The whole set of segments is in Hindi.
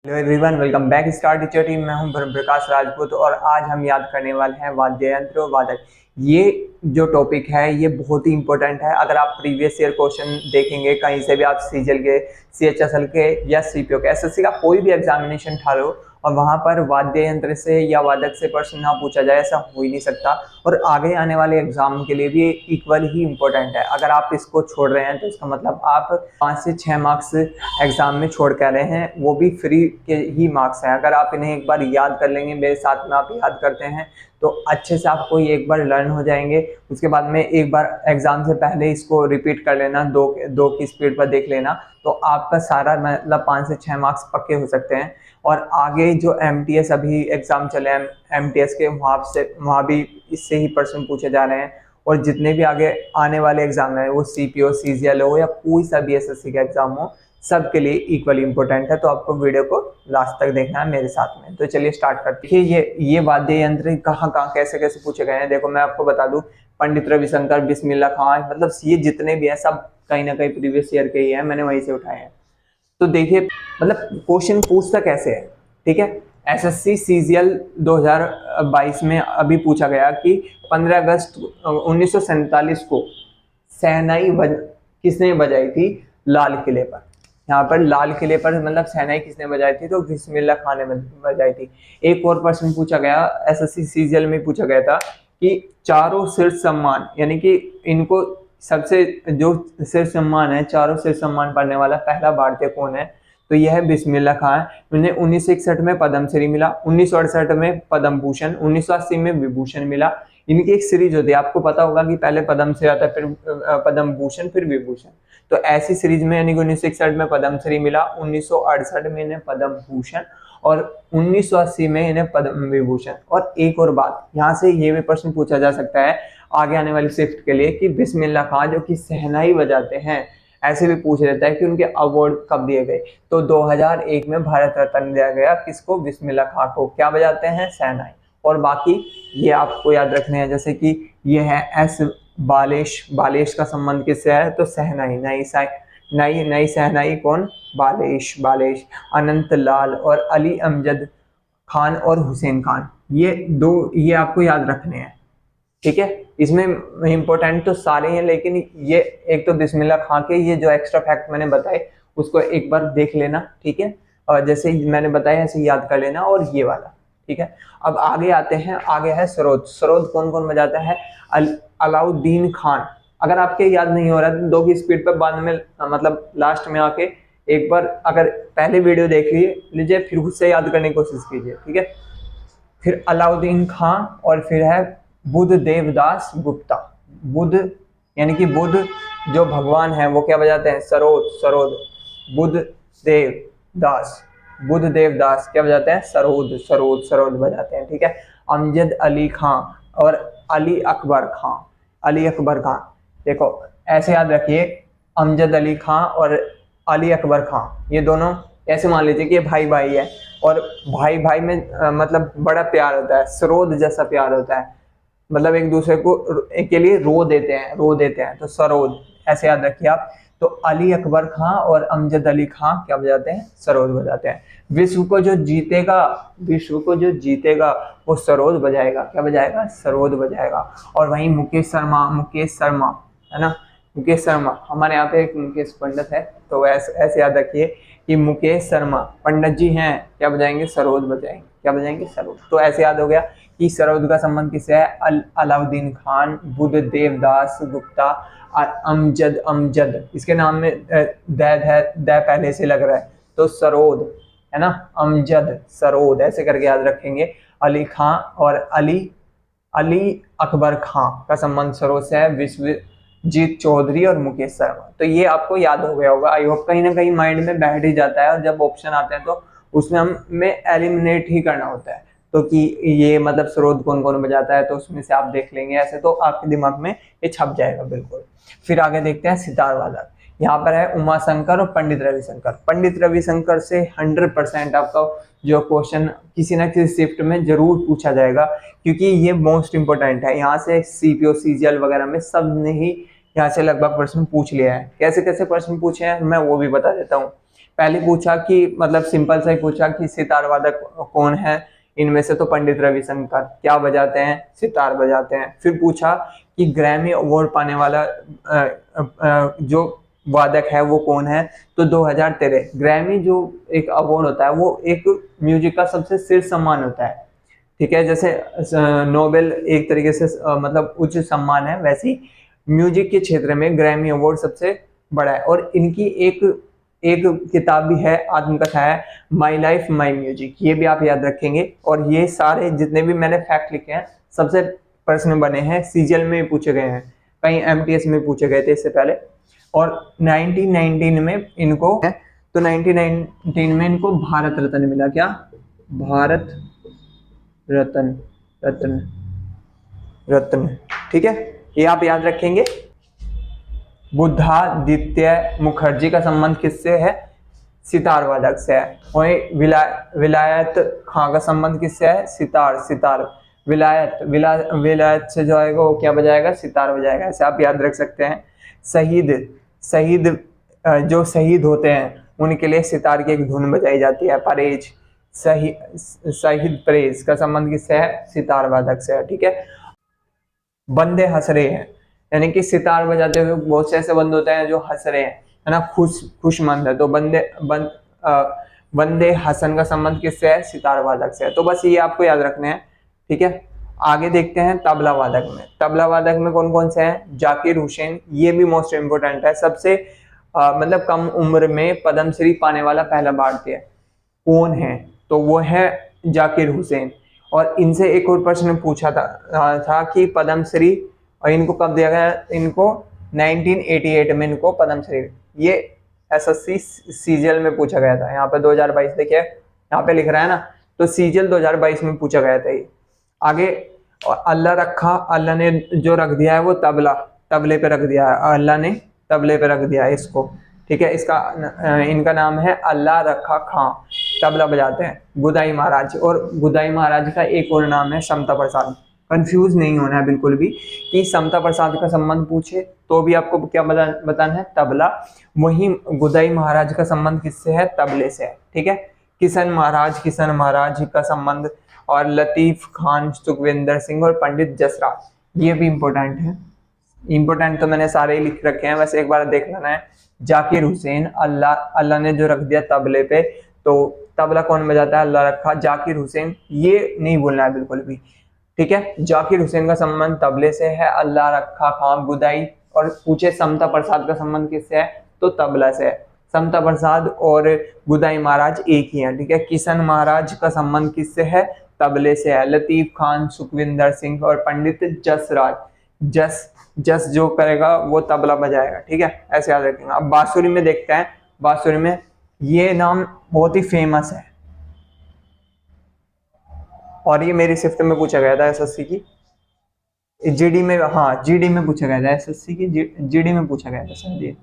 Hello everyone, welcome back star teacher team. मैं हूं प्रकाश राजपूत और आज हम याद करने वाले हैं वाद्य यंत्र और वादक। ये जो टॉपिक है ये बहुत ही इंपॉर्टेंट है। अगर आप प्रीवियस ईयर क्वेश्चन देखेंगे कहीं से भी, आप सीजीएल के, सीएचएसएल के या सीपीओ के, एसएससी का कोई भी एग्जामिनेशन उठा लो और वहां पर वाद्य यंत्र से या वादक से प्रश्न ना पूछा जाए, ऐसा हो ही नहीं सकता। और आगे आने वाले एग्जाम के लिए भी इक्वल ही इम्पोर्टेंट है। अगर आप इसको छोड़ रहे हैं तो इसका मतलब आप 5 से 6 मार्क्स एग्जाम में छोड़ कर रहे हैं, वो भी फ्री के ही मार्क्स हैं। अगर आप इन्हें एक बार याद कर लेंगे, मेरे साथ में आप याद करते हैं तो अच्छे से आपको ये एक बार लर्न हो जाएंगे। उसके बाद में एक बार एग्जाम से पहले इसको रिपीट कर लेना, दो की स्पीड पर देख लेना, तो आपका सारा मतलब 5 से 6 मार्क्स पक्के हो सकते हैं। और आगे जो एमटीएस अभी एग्जाम चले हैं, एमटीएस के वहाँ भी इससे ही प्रश्न पूछे जा रहे हैं। और जितने भी आगे आने वाले एग्जाम है, वो सीपीओ, सीजीएल हो या कोई सा भी एसएससी का एग्जाम हो, सबके लिए इक्वली इंपॉर्टेंट है। तो आपको वीडियो को लास्ट तक देखना है मेरे साथ में। तो चलिए स्टार्ट करते हैं। ये वाद्य यंत्र कहाँ कैसे कैसे पूछे गए हैं, देखो मैं आपको बता दूं। पंडित रविशंकर, बिस्मिल्लाह खां, मतलब ये जितने भी हैं सब कहीं ना कहीं प्रीवियस ईयर के ही हैं, मैंने वहीं से उठाए हैं। तो देखिए मतलब क्वेश्चन पूछता कैसे है, ठीक है। एसएससी सीजीएल 2022 में अभी पूछा गया कि 15 अगस्त 1947 को शहनाई किसने बजाई थी लाल किले पर। यहाँ पर लाल किले पर मतलब शहनाई किसने बजाई थी, तो बिस्मिल्लाह खान ने बजाई थी। एक और प्रश्न पूछा गया, एसएससी सीजीएल में पूछा गया था कि चारों शीर्ष सम्मान, यानी कि इनको सबसे जो शीर्ष सम्मान है, चारों शीर्ष सम्मान पाने वाला पहला भारतीय कौन है, तो यह है बिस्मिल्लाह खान। उन्हें 1961 में पद्मश्री मिला, 1968 में पद्म भूषण, 1980 में विभूषण मिला। इनकी एक सीरीज होती है, आपको पता होगा कि पहले पद्मश्री आता है, फिर पद्म भूषण, फिर विभूषण। तो ऐसी सीरीज में यानी कि 1961 में पद्मश्री मिला, 1968 में इन्हें पद्म भूषण और 1980 में इन्हें पद्म विभूषण। और एक और बात, यहाँ से ये भी प्रश्न पूछा जा सकता है आगे आने वाली शिफ्ट के लिए कि बिस्मिल्लाह खान जो कि शहनाई बजाते हैं, ऐसे भी पूछ लेता है कि उनके अवार्ड कब दिए गए। तो 2001 में भारत रत्न दिया गया किसको, बिस्मिल्लाह खान को। क्या बजाते हैं, शहनाई। और बाकी ये आपको याद रखने हैं, जैसे कि ये है एस बालेश, बालेश का संबंध किससे है, तो शहनाई, नई शहनाई कौन, बालेश। अनंत लाल और अली अमजद खान और हुसैन खान, ये आपको याद रखने हैं, ठीक है। इसमें इंपॉर्टेंट तो सारे हैं, लेकिन ये एक तो बिस्मिल्लाह खां के ये जो एक्स्ट्रा फैक्ट मैंने बताए उसको एक बार देख लेना, ठीक है। और जैसे मैंने बताया ऐसे याद कर लेना, और ये वाला, ठीक है। अब आगे आते हैं, आगे है सरोद कौन कौन बजाता है, अलाउद्दीन खान। अगर आपके याद नहीं हो रहा है तो 2 की स्पीड पर बाद में मतलब लास्ट में आके एक बार अगर पहले वीडियो देख लीजिए, फिर खुद से याद करने की कोशिश कीजिए, ठीक है। फिर अलाउद्दीन खान और फिर है बुद्ध देवदास गुप्ता। बुद्ध यानी कि बुद्ध जो भगवान है वो क्या बजाते हैं, सरोद। बुद्ध देवदास क्या बजाते हैं, सरोद बजाते हैं, ठीक है। अमजद अली खां और अली अकबर खां। देखो ऐसे याद रखिए, अमजद अली खां और अली अकबर खां, ये दोनों ऐसे मान लीजिए कि भाई भाई है, और भाई भाई में मतलब बड़ा प्यार होता है, सरोद जैसा प्यार होता है, मतलब एक दूसरे को के लिए रो देते हैं, तो सरोद ऐसे याद रखिए आप। तो अली अकबर खां और अमजद अली खां क्या बजाते हैं, सरोद बजाते हैं। विश्व को जो जीतेगा वो सरोद बजाएगा, क्या बजाएगा, सरोद बजाएगा। और वहीं मुकेश शर्मा है ना, मुकेश शर्मा, हमारे यहाँ पे एक मुकेश पंडित है, तो ऐसे याद रखिए कि मुकेश शर्मा पंडित जी हैं, क्या बजाएंगे, सरोद बजाएंगे, क्या बजाएंगे, सरोद। तो ऐसे याद हो गया कि सरोद का संबंध किससे है, अलाउद्दीन खान, बुद्ध देवदास गुप्ता और अमजद। इसके नाम में द पहले से लग रहा है, तो सरोद है ना, अमजद, सरोद, ऐसे करके याद रखेंगे। अली खां और अली अकबर खां का संबंध सरोद से है, विश्वजीत चौधरी और मुकेश शर्मा। तो ये आपको याद हो गया होगा, आई होप। कहीं ना कहीं माइंड में बैठ ही जाता है, और जब ऑप्शन आते हैं तो उसमें हमें एलिमिनेट ही करना होता है, तो कि ये मतलब सरोद कौन कौन बजाता है, तो उसमें से आप देख लेंगे, ऐसे तो आपके दिमाग में ये छप जाएगा बिल्कुल। फिर आगे देखते हैं सितार वादक। यहाँ पर है उमाशंकर और पंडित रविशंकर से 100% आपका जो क्वेश्चन किसी न किसी शिफ्ट में जरूर पूछा जाएगा, क्योंकि ये मोस्ट इंपोर्टेंट है। यहाँ से सीपीओ, सीजीएल वगैरह में सब ने ही यहाँ से लगभग प्रश्न पूछ लिया है। कैसे कैसे प्रश्न पूछे हैं मैं वो भी बता देता हूँ। पहले पूछा कि मतलब सिंपल सा ही पूछा कि सितार वादक कौन है इनमें से, तो पंडित रविशंकर क्या बजाते हैं, सितार बजाते हैं। फिर पूछा कि ग्रैमी अवार्ड पाने वाला जो वादक है वो कौन है, तो 2013 ग्रैमी जो एक अवार्ड होता है वो एक म्यूजिक का सबसे शीर्ष सम्मान होता है, ठीक है। जैसे नोबेल एक तरीके से मतलब उच्च सम्मान है, वैसी म्यूजिक के क्षेत्र में ग्रैमी अवार्ड सबसे बड़ा है। और इनकी एक किताब भी है, आत्मकथा है, माई लाइफ माई म्यूजिक, ये भी आप याद रखेंगे। और ये सारे जितने भी मैंने फैक्ट लिखे हैं सबसे प्रश्न बने हैं, सीजीएल में पूछे गए हैं, कहीं एमटीएस में पूछे गए थे इससे पहले। और 1919 में इनको, तो 1919 में इनको भारत रत्न मिला। क्या? भारत रत्न, रत्न, रत्न, ठीक है, ये आप याद रखेंगे। बुद्धादित्य मुखर्जी का संबंध किससे है? सितार वादक से है। वही विलायत खां का संबंध किससे है? सितार। विलायत से जो आएगा वो क्या बजाएगा? सितार बजाएगा। ऐसे आप याद रख सकते हैं। शहीद जो शहीद होते हैं उनके लिए सितार की एक धुन बजाई जाती है। परेज, शहीद परेज का संबंध किससे है? सितार वादक से है, ठीक है। बंदे हंस रहे हैं, यानी कि सितार बजाते हुए बहुत से ऐसे बंद होते हैं जो हंस रहे हैं, है ना, खुशमंद है, तो बंदे हसन का संबंध किससे है? सितार वादक से है। तो बस ये आपको याद रखने हैं, ठीक है। आगे देखते हैं तबला वादक में। तबला वादक में कौन कौन से हैं? जाकिर हुसैन, ये भी मोस्ट इम्पोर्टेंट है, सबसे मतलब कम उम्र में पद्मश्री पाने वाला पहला भारतीय कौन है? तो वो है जाकिर हुसैन। और इनसे एक और प्रश्न पूछा था कि पद्मश्री और इनको कब दिया गया? इनको 1988 में इनको पद्मश्री, ये एसएससी सीजीएल में पूछा गया था। यहाँ पे 2022 देखिए, यहाँ पे लिख रहा है ना, तो सीजीएल 2022 में पूछा गया था ये। आगे अल्लाह रखा, अल्लाह ने जो रख दिया है वो तबले पे रख दिया है, अल्लाह ने तबले पे रख दिया है इसको, ठीक है। इनका नाम है अल्लाह रखा खां, तबला बजाते हैं। गुदाई महाराज, और गुदाई महाराज का एक और नाम है समता प्रसाद। कंफ्यूज नहीं होना है बिल्कुल भी कि समता प्रसाद का संबंध पूछे तो भी आपको क्या बताना है? तबला। वही गुदाई महाराज का संबंध किससे है? तबले से है, ठीक है। किशन महाराज का संबंध, और लतीफ खान, सुखविंदर सिंह और पंडित जसराज, ये भी इंपॉर्टेंट है। इंपॉर्टेंट तो मैंने सारे ही लिख रखे हैं, बस एक बार देख लेना है। जाकिर हुसैन, अल्लाह ने जो रख दिया तबले पे, तो तबला कौन बजाता है? अल्लाह रखा। जाकिर हुसैन, ये नहीं भूलना है बिल्कुल भी, ठीक है। जाकिर हुसैन का संबंध तबले से है। अल्लाह रखा खां गुदाई, और पूछे समता प्रसाद का संबंध किससे है? तो तबला से है। समता प्रसाद और गुदाई महाराज एक ही हैं, ठीक है। किशन महाराज का संबंध किससे है? तबले से है। लतीफ खान, सुखविंदर सिंह और पंडित जसराज, जस जो करेगा वो तबला बजाएगा, ठीक है, ऐसे याद रखेंगे। अब बांसुरी में देखते हैं। बांसुरी में ये नाम बहुत ही फेमस है, और ये मेरी शिफ्ट में पूछा गया था एसएससी की, जीडी में, हाँ जीडी में पूछा गया था, एसएससी की जीडी में पूछा गया था सर, जी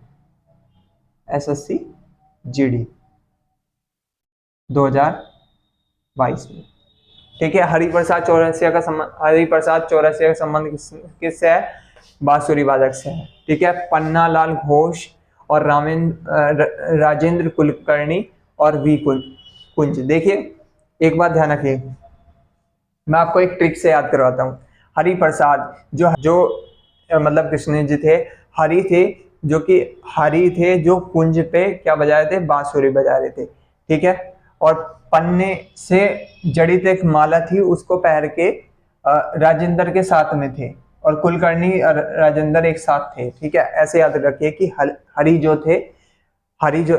एसएससी जीडी 2022 में, ठीक है। हरिप्रसाद चौरसिया का संबंध किससे है? बांसुरी वादक से है, ठीक है। पन्ना लाल घोष और राजेंद्र कुलकर्णी और वी कुंज। देखिए एक बात ध्यान रखिए, मैं आपको एक ट्रिक से याद करवाता हूँ। हरिप्रसाद जो मतलब कृष्ण जी थे, हरि थे जो कुंज पे क्या बजा रहे थे? बांसुरी बजा रहे थे, ठीक है। और पन्ने से जड़ित एक माला थी, उसको पहन के राजेंद्र के साथ में थे, और कुलकर्णी और राजेंद्र एक साथ थे, ठीक है। ऐसे याद रखिए कि हरि जो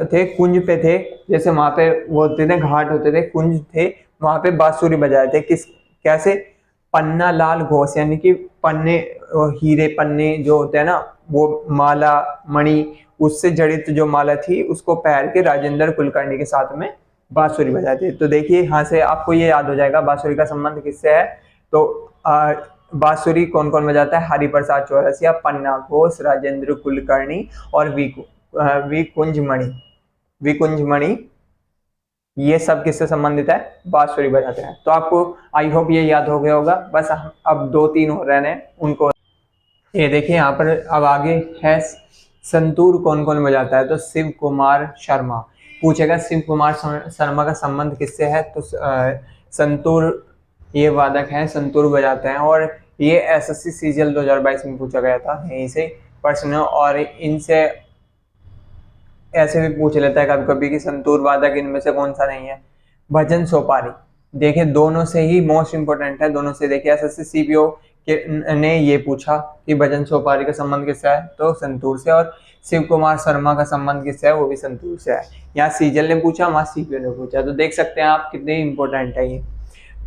थे कुंज पे थे, जैसे वहां पे वो होते थे, घाट होते थे, कुंज थे, वहां पे बांसुरी बजाए थे। कैसे? पन्ना लाल घोष, यानी कि पन्ने, हीरे पन्ने जो होते हैं ना, वो माला मणि, उससे जड़ित जो माला थी उसको पहन के राजेंद्र कुलकर्णी के साथ में बांसुरी बजाए थे। तो देखिए यहाँ से आपको ये याद हो जाएगा बांसुरी का संबंध किससे है। तो बांसुरी कौन कौन बजाता है? हरिप्रसाद चौरसिया, पन्ना घोष, राजेंद्र कुलकर्णी और विकुंज मणि, ये सब किससे संबंधित है? बांसुरी बजाते हैं। तो आपको आई होप ये याद हो गया होगा। बस अब 2-3 हो रहे हैं उनको, ये देखिए यहाँ पर। अब आगे है संतूर कौन कौन बजाता है? तो शिव कुमार शर्मा, पूछेगा शिव कुमार शर्मा का संबंध किससे है, तो संतूर ये वादक हैं, संतूर बजाते हैं। और ये एसएससी सीजीएल 2022 में पूछा गया था, यहीं से प्रश्न। और इनसे ऐसे भी पूछ लेता है कभी कभी कि संतूर वादक इनमें से कौन सा नहीं है। भजन सोपारी, देखिए दोनों से ही मोस्ट इंपोर्टेंट है, दोनों से। देखिए एसएससी सीपीओ ने ये पूछा कि भजन सोपारी का संबंध किससे है, तो संतूर से। और शिव कुमार शर्मा का संबंध किससे है, वो भी संतूर से है। यहाँ सीजीएल ने पूछा, वहाँ सीपीओ ने पूछा, तो देख सकते हैं आप कितने इंपॉर्टेंट है ये।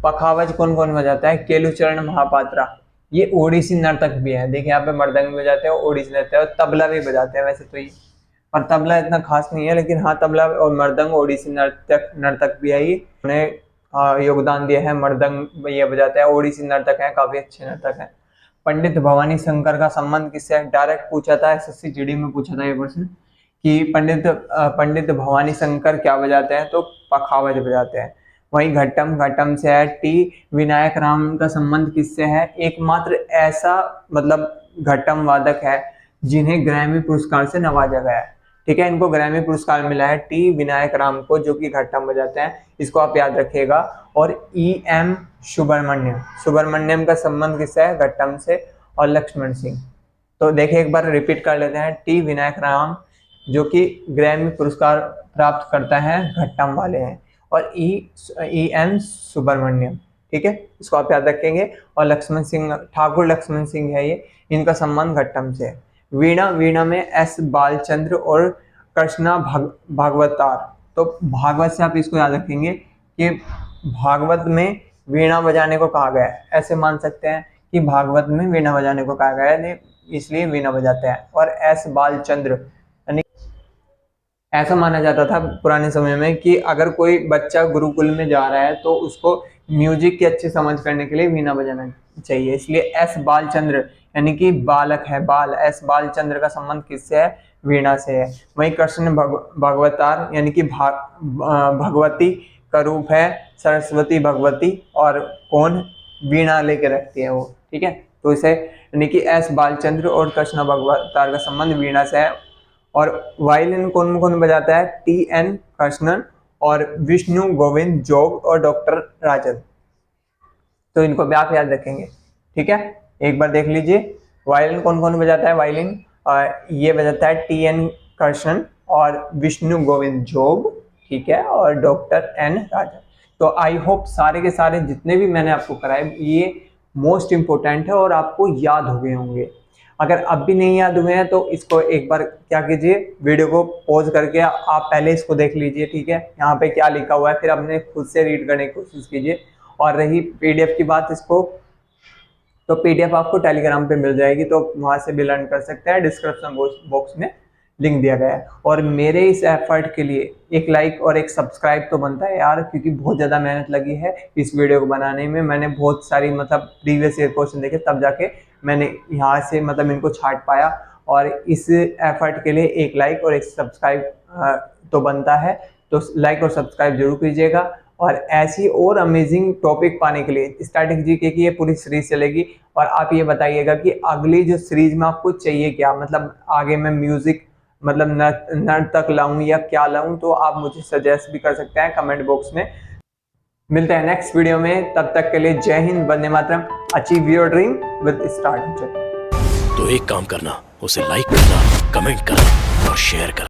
पखावज कौन कौन बजाता है, केलुचरण महापात्रा, ये ओडिसी नर्तक भी है। देखिए यहाँ पे मृदंग बजाते हैं, ओडिसी नर्तक और तबला भी बजाते हैं वैसे तो ये, पर तबला इतना खास नहीं है, लेकिन हाँ तबला और मृदंग ओडिसी नर्तक भी है। ये उन्हें योगदान दिया है, मृदंग ये बजाते हैं, ओडिसी नर्तक है, काफी अच्छे नर्तक है। पंडित भवानी शंकर का संबंध किससे है, डायरेक्ट पूछा था, एसएससी जीडी में पूछा था ये प्रश्न कि पंडित भवानी शंकर क्या बजाते हैं, तो पखावज बजाते हैं। वहीं घट्टम से है। टी विनायक राम का संबंध किससे है, एकमात्र ऐसा मतलब घट्टम वादक है जिन्हें ग्रैमी पुरस्कार से नवाजा गया है। ठीक है, इनको ग्रैमी पुरस्कार मिला है टी विनायक राम को, जो कि घट्टम बजाते हैं, इसको आप याद रखिएगा। और एम सुब्रमण्यम का संबंध किससे है, घट्टम से। और लक्ष्मण सिंह, तो देखिए एक बार रिपीट कर लेते हैं। टी विनायक राम जो कि ग्रैमी पुरस्कार प्राप्त करता है, घट्टम वाले हैं। और एम सुब्रमण्यम, ठीक है, इसको आप याद रखेंगे। और लक्ष्मण सिंह, ठाकुर लक्ष्मण सिंह है ये, इनका संबंध घट्टम से है। वीणा में एस बालचंद्र और कृष्णा भागवतार, तो भागवत से आप इसको याद रखेंगे कि भागवत में वीणा बजाने को कहा गया है, ऐसे मान सकते हैं कि भागवत में वीणा बजाने को कहा गया है, इसलिए वीणा बजाते हैं। और एस बालचंद्र, ऐसा माना जाता था पुराने समय में कि अगर कोई बच्चा गुरुकुल में जा रहा है तो उसको म्यूजिक की अच्छी समझ करने के लिए वीणा बजाना चाहिए, इसलिए एस बालचंद्र यानी कि बालक है, बाल, एस बालचंद्र का संबंध किससे है, वीणा से है। वहीं कृष्ण भगवतार यानी कि भगवती का रूप है, सरस्वती भगवती, और कौन, वीणा लेके रखती है वो, ठीक है। तो इसे यानी कि एस बालचंद्र और कृष्ण भगवतार का संबंध वीणा से है। और वायलिन कौन कौन बजाता है, टी एन कृष्णन और विष्णु गोविंद जोग और डॉक्टर राजन, तो इनको भी आप याद रखेंगे, ठीक है। एक बार देख लीजिए वायलिन कौन कौन बजाता है। वायलिन ये बजाता है टी एन कृष्णन और विष्णु गोविंद जोग, ठीक है, और डॉक्टर एन राजन। तो आई होप सारे के सारे जितने भी मैंने आपको कराए ये मोस्ट इम्पोर्टेंट है और आपको याद हो गए होंगे। अगर अब भी नहीं याद हुए हैं तो इसको एक बार क्या कीजिए, वीडियो को पॉज करके आप पहले इसको देख लीजिए, ठीक है, यहाँ पे क्या लिखा हुआ है, फिर अपने खुद से रीड करने की कोशिश कीजिए। और रही पीडीएफ की बात, इसको तो पीडीएफ आपको टेलीग्राम पे मिल जाएगी, तो वहाँ से भी लर्न कर सकते हैं, डिस्क्रिप्शन बॉक्स में लिंक दिया गया है। और मेरे इस एफर्ट के लिए एक लाइक और एक सब्सक्राइब तो बनता है यार, क्योंकि बहुत ज़्यादा मेहनत लगी है इस वीडियो को बनाने में। मैंने बहुत सारी मतलब प्रीवियस ईयर क्वेश्चन देखे, तब जाके मैंने यहाँ से मतलब इनको छांट पाया। और इस एफर्ट के लिए एक लाइक और एक सब्सक्राइब तो बनता है, तो लाइक और सब्सक्राइब जरूर कीजिएगा। और ऐसी और अमेजिंग टॉपिक पाने के लिए स्टैटिक जीके की ये पूरी सीरीज चलेगी। और आप ये बताइएगा कि अगली जो सीरीज में आपको चाहिए क्या, मतलब आगे मैं म्यूजिक मतलब नर्तक लाऊं या क्या लाऊं, तो आप मुझे सजेस्ट भी कर सकते हैं कमेंट बॉक्स में। मिलते हैं नेक्स्ट वीडियो में, तब तक के लिए जय हिंद, वंदे मातरम, achieve your dream with Star Teacher. तो एक काम करना, उसे लाइक करना, कमेंट करना और शेयर करना।